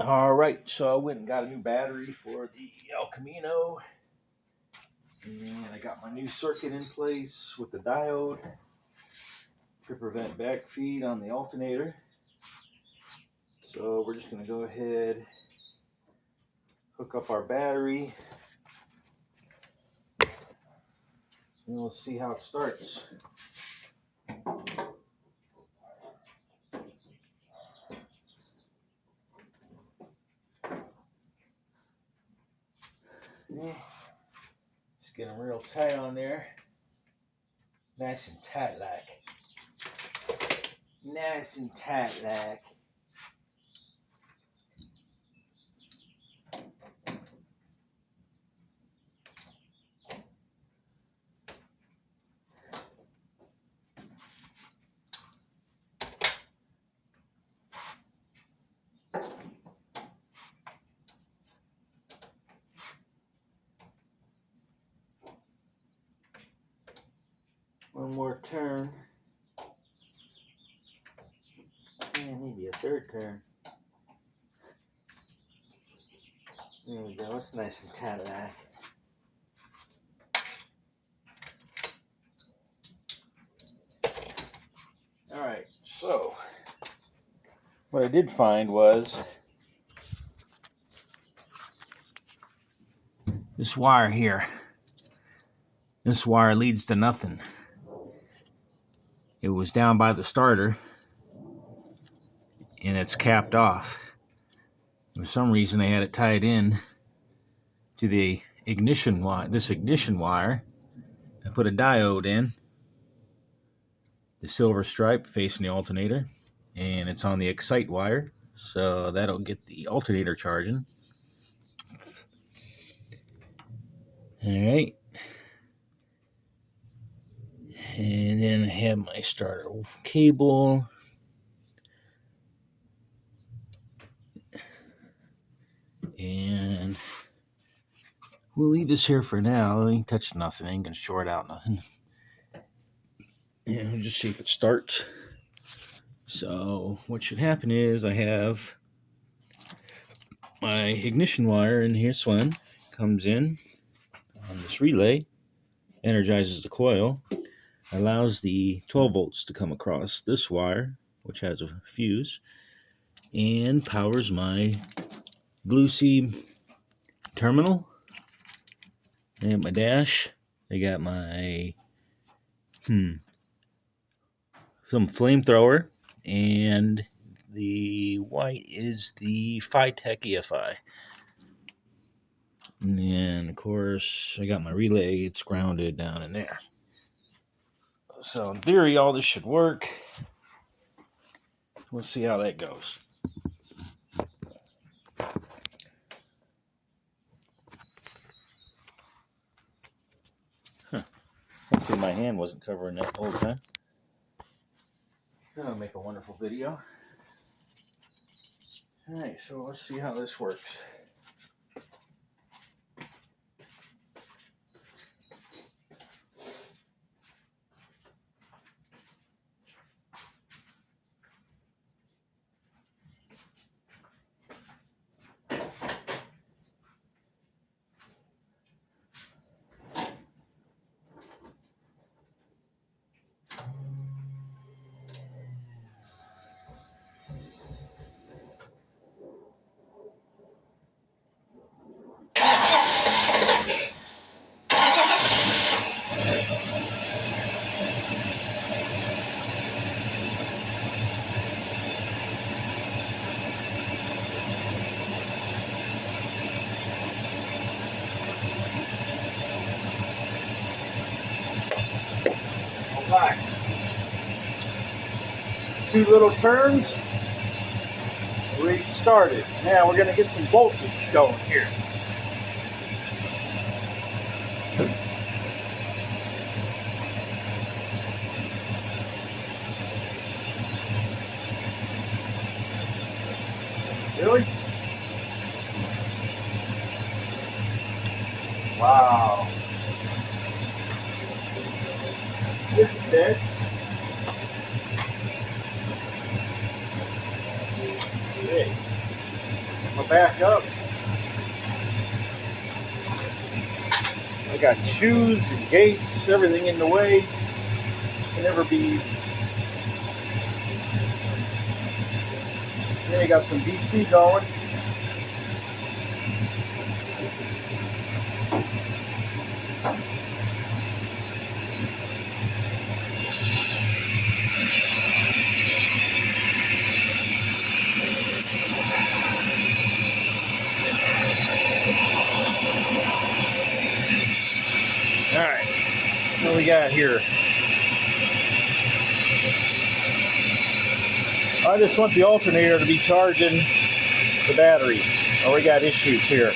All right, so I went and got a new battery for the El Camino, and I got my new circuit in place with the diode to prevent backfeed on the alternator. So we're just going to go ahead, hook up our battery, and we'll see how it starts. It's getting real tight on there. Nice and tight like. Nice and tight like. One more turn. And maybe a third turn. There we go. It's nice and tight like. Alright, so what I did find was this wire here. This wire leads to nothing. It was down by the starter and it's capped off. For some reason they had it tied in to the ignition wire, this ignition wire. I put a diode in, the silver stripe facing the alternator, and it's on the excite wire, so that'll get the alternator charging. Alright. And then I have my starter cable. And we'll leave this here for now. I ain't touched nothing. I ain't gonna short out nothing. And we'll just see if it starts. So what should happen is I have my ignition wire in here. This one comes in on this relay, energizes the coil, allows the 12 volts to come across this wire, which has a fuse, and powers my Blue C terminal. And my dash. I got my some flamethrower, and the white is the Phytech EFI. And then of course I got my relay. It's grounded down in there. So in theory all this should work. We'll see how that goes. Hopefully my hand wasn't covering that the whole time. That'll make a wonderful video. Alright, so let's see how this works. Back. 2 little turns. We started. Now we're going to get some voltage going here. Really? Wow. This is dead. Okay. my back up. I got shoes and gates, everything in the way. Can never be. Then I got some DC going. Alright, what we got here? I just want the alternator to be charging the battery. Oh, we got issues here.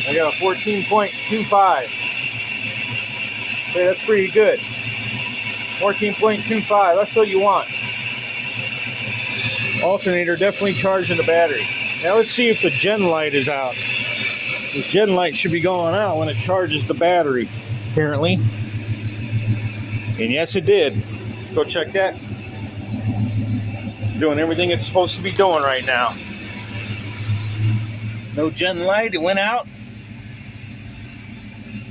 I got a 14.25. Okay, that's pretty good. 14.25, that's what you want. Alternator definitely charging the battery. Now let's see if the gen light is out. The gen light should be going out when it charges the battery, apparently. And yes, it did. Go check that. Doing everything it's supposed to be doing right now. No gen light, it went out.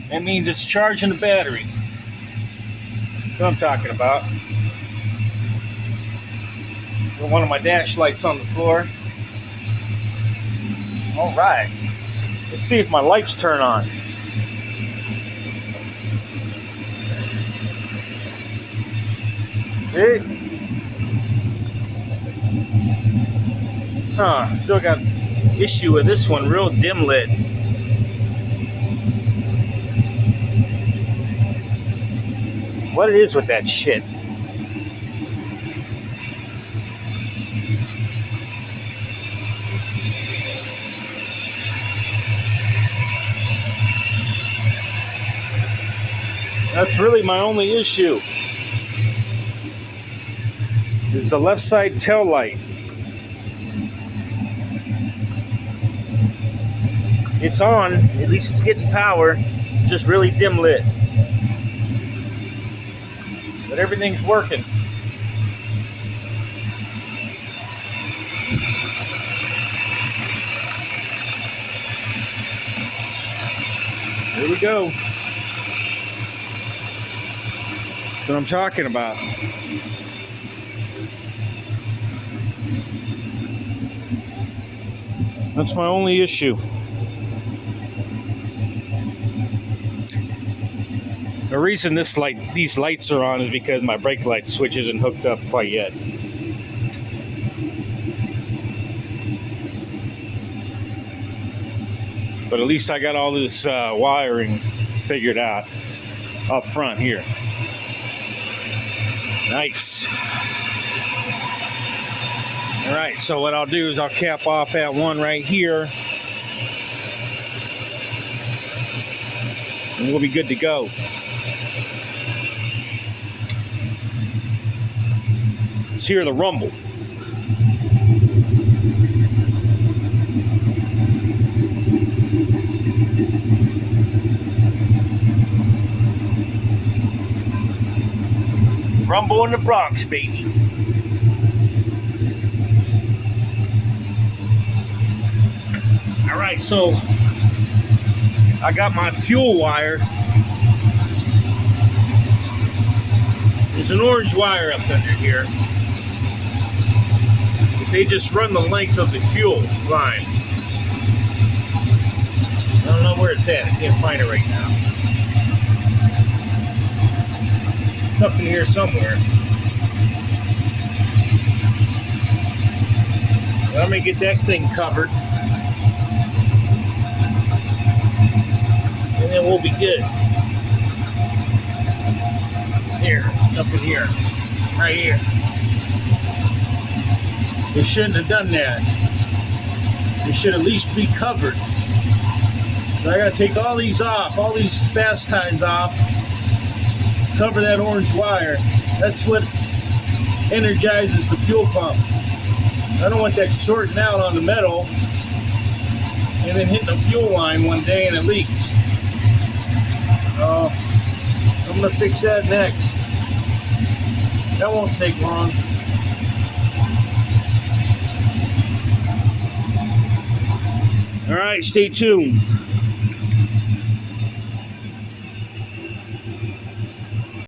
That means it's charging the battery. That's what I'm talking about. Got one of my dash lights on the floor. All right. Let's see if my lights turn on. See? Still got issue with this one, real dim lit. What it is with that shit? That's really my only issue. Is the left side tail light. It's on, at least it's getting power, just really dim lit. But everything's working. Here we go. That's what I'm talking about. That's my only issue. The reason these lights are on is because my brake light switch isn't hooked up quite yet. But at least I got all this wiring figured out up front here. Nice. All right, so what I'll do is I'll cap off that one right here. And we'll be good to go. Let's hear the rumble. Rumble in the Bronx, baby. All right, so I got my fuel wire. There's an orange wire up under here. They just run the length of the fuel line. I don't know where it's at. I can't find it right now. It's up in here somewhere. Well, I'm going to get that thing covered. And then we'll be good. Here, up in here. Right here. We shouldn't have done that. We should at least be covered. So I gotta take all these off, all these fast ties off, cover that orange wire. That's what energizes the fuel pump. I don't want that shorting out on the metal and then hitting the fuel line one day and it leaks. I'm to fix that next. That won't take long. All right, stay tuned.